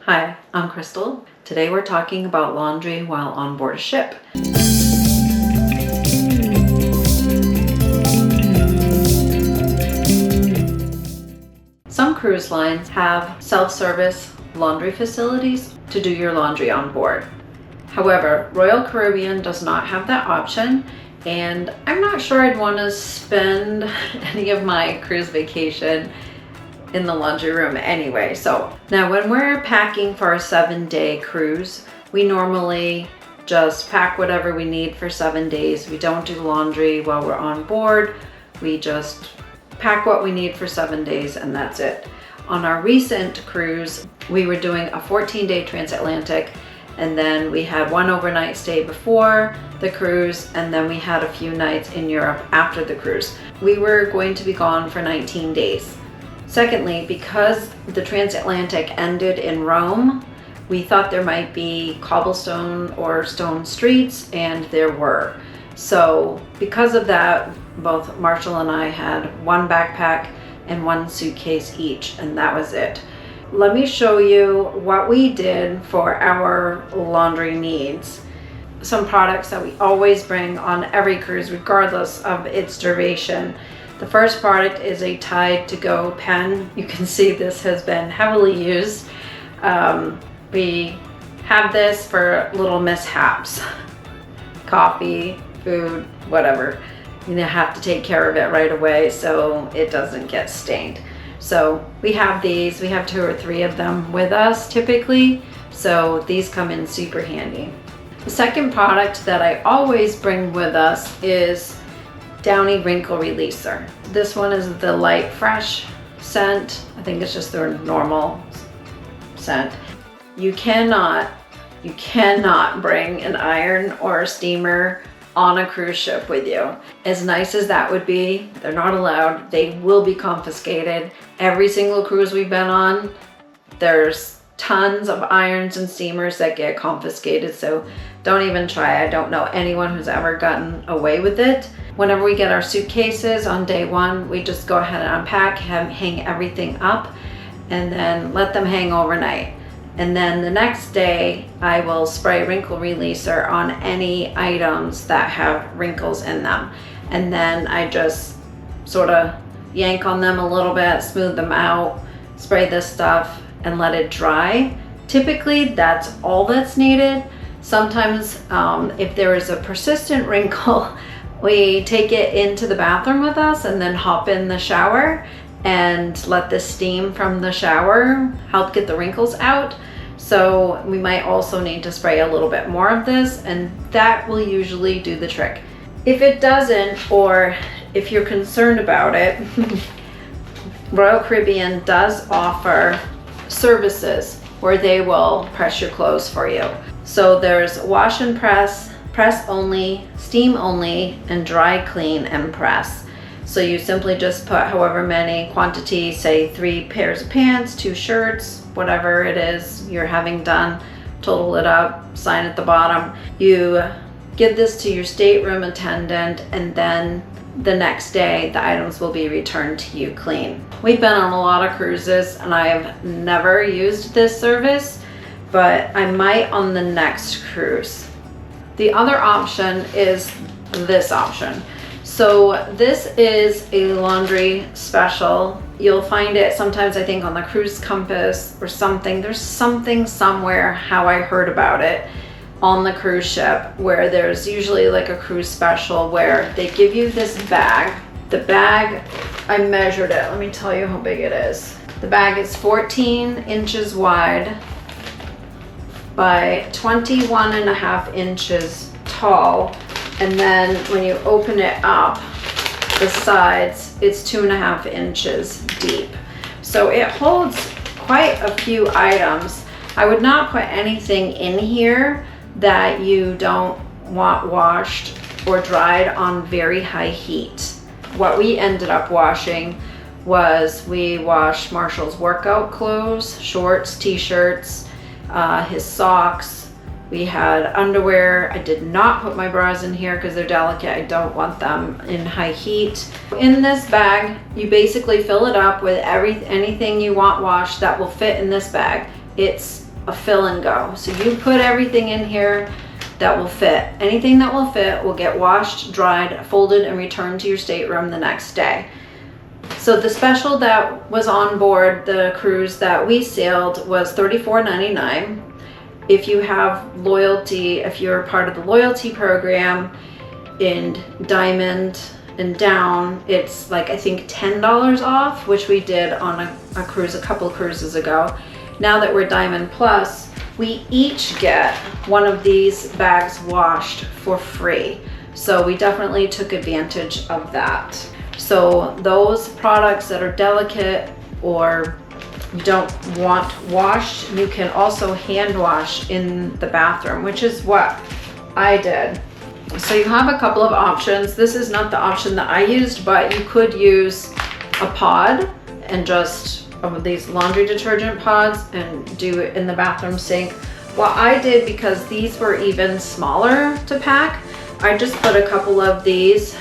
Hi, I'm Crystal. Today we're talking about laundry while on board a ship. Some cruise lines have self-service laundry facilities to do your laundry on board. However, Royal Caribbean does not have that option, and I'm not sure I'd want to spend any of my cruise vacation in the laundry room anyway. So now when we're packing for a 7-day cruise, we normally just pack whatever we need for 7 days. We don't do laundry while we're on board. We just pack what we need for 7 days and that's it. On our recent cruise, we were doing a 14-day transatlantic, and then we had one overnight stay before the cruise, and then we had a few nights in Europe after the cruise. We were going to be gone for 19 days. Secondly, because the transatlantic ended in Rome, we thought there might be cobblestone or stone streets, and there were. So because of that, both Marshall and I had one backpack and one suitcase each, and that was it. Let me show you what we did for our laundry needs. Some products that we always bring on every cruise, regardless of its duration. The first product is a Tide to Go pen. You can see this has been heavily used. We have this for little mishaps. Coffee, food, whatever. You have to take care of it right away so it doesn't get stained. So we have these, we have 2 or 3 of them with us typically. So these come in super handy. The second product that I always bring with us is Downy Wrinkle Releaser. This one is the Light Fresh scent. I think it's just their normal scent. You cannot bring an iron or a steamer on a cruise ship with you. As nice as that would be, they're not allowed. They will be confiscated. Every single cruise we've been on, there's tons of irons and steamers that get confiscated, so don't even try. I don't know anyone who's ever gotten away with it. Whenever we get our suitcases on day 1, we just go ahead and unpack, hang everything up, and then let them hang overnight. And then the next day, I will spray wrinkle releaser on any items that have wrinkles in them. And then I just sort of yank on them a little bit, smooth them out, spray this stuff, and let it dry. Typically, that's all that's needed. Sometimes if there is a persistent wrinkle, we take it into the bathroom with us and then hop in the shower and let the steam from the shower help get the wrinkles out. So we might also need to spray a little bit more of this, and that will usually do the trick. If it doesn't, or if you're concerned about it, Royal Caribbean does offer services where they will press your clothes for you. So there's wash and press, press only, steam only, and dry clean and press. So you simply just put however many quantity, say 3 pairs of pants, 2 shirts, whatever it is you're having done, total it up, sign at the bottom. You give this to your stateroom attendant, and then the next day the items will be returned to you clean. We've been on a lot of cruises and I've never used this service, but I might on the next cruise. The other option is this option. So this is a laundry special. You'll find it sometimes, I think, on the Cruise Compass or something. There's something somewhere, how I heard about it, on the cruise ship, where there's usually like a cruise special where they give you this bag. The bag, I measured it. Let me tell you how big it is. The bag is 14 inches wide by 21.5 inches tall. And then when you open it up, the sides, it's 2.5 inches deep. So it holds quite a few items. I would not put anything in here that you don't want washed or dried on very high heat. What we ended up washing was we washed Marshall's workout clothes, shorts, t-shirts, his socks. We had underwear. I did not put my bras in here because they're delicate. I don't want them in high heat. In this bag, you basically fill it up with anything you want washed that will fit in this bag. It's a fill and go. So you put everything in here that will fit. Anything that will fit will get washed, dried, folded, and returned to your stateroom the next day. So the special that was on board the cruise that we sailed was $34.99. If you have loyalty, if you're part of the loyalty program in Diamond and Down, it's like I think $10 off, which we did on a cruise a couple cruises ago. Now that we're Diamond Plus, we each get one of these bags washed for free. So we definitely took advantage of that. So those products that are delicate or you don't want washed, you can also hand wash in the bathroom, which is what I did. So you have a couple of options. This is not the option that I used, but you could use a pod and just these laundry detergent pods and do it in the bathroom sink. What I did, because these were even smaller to pack, I just put a couple of these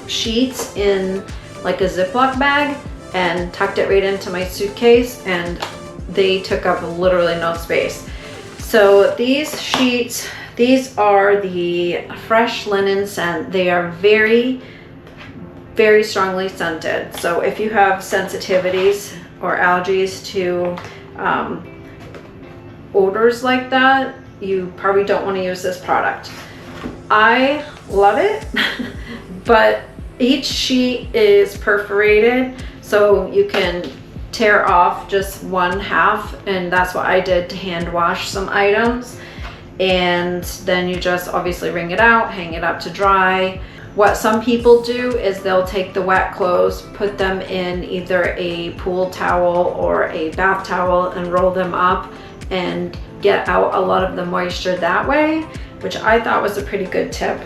sheets in like a Ziploc bag and tucked it right into my suitcase, and they took up literally no space. So these sheets, these are the fresh linen scent. They are very, very strongly scented. So if you have sensitivities or allergies to odors like that, you probably don't want to use this product. I love it, but each sheet is perforated, so you can tear off just one half, and that's what I did to hand wash some items. And then you just obviously wring it out, hang it up to dry. What some people do is they'll take the wet clothes, put them in either a pool towel or a bath towel and roll them up and get out a lot of the moisture that way, which I thought was a pretty good tip.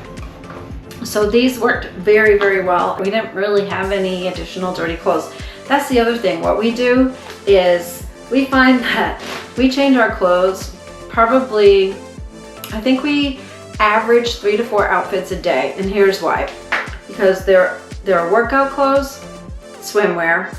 So these worked very, very well. We didn't really have any additional dirty clothes. That's the other thing. What we do is we find that we change our clothes probably, I think we average 3 to 4 outfits a day. And here's why. Because there are workout clothes, swimwear,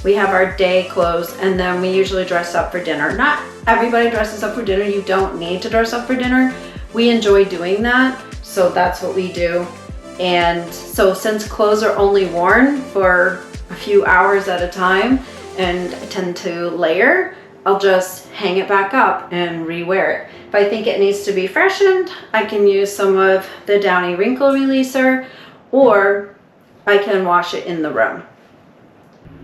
we have our day clothes, and then we usually dress up for dinner. Not everybody dresses up for dinner. You don't need to dress up for dinner. We enjoy doing that, so that's what we do. And so since clothes are only worn for a few hours at a time and I tend to layer, I'll just hang it back up and rewear it. If I think it needs to be freshened, I can use some of the Downy Wrinkle Releaser, or I can wash it in the room.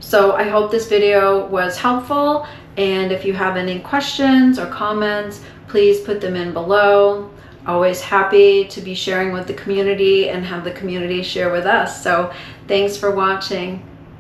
So I hope this video was helpful, and if you have any questions or comments, please put them in below. Always happy to be sharing with the community and have the community share with us. So thanks for watching.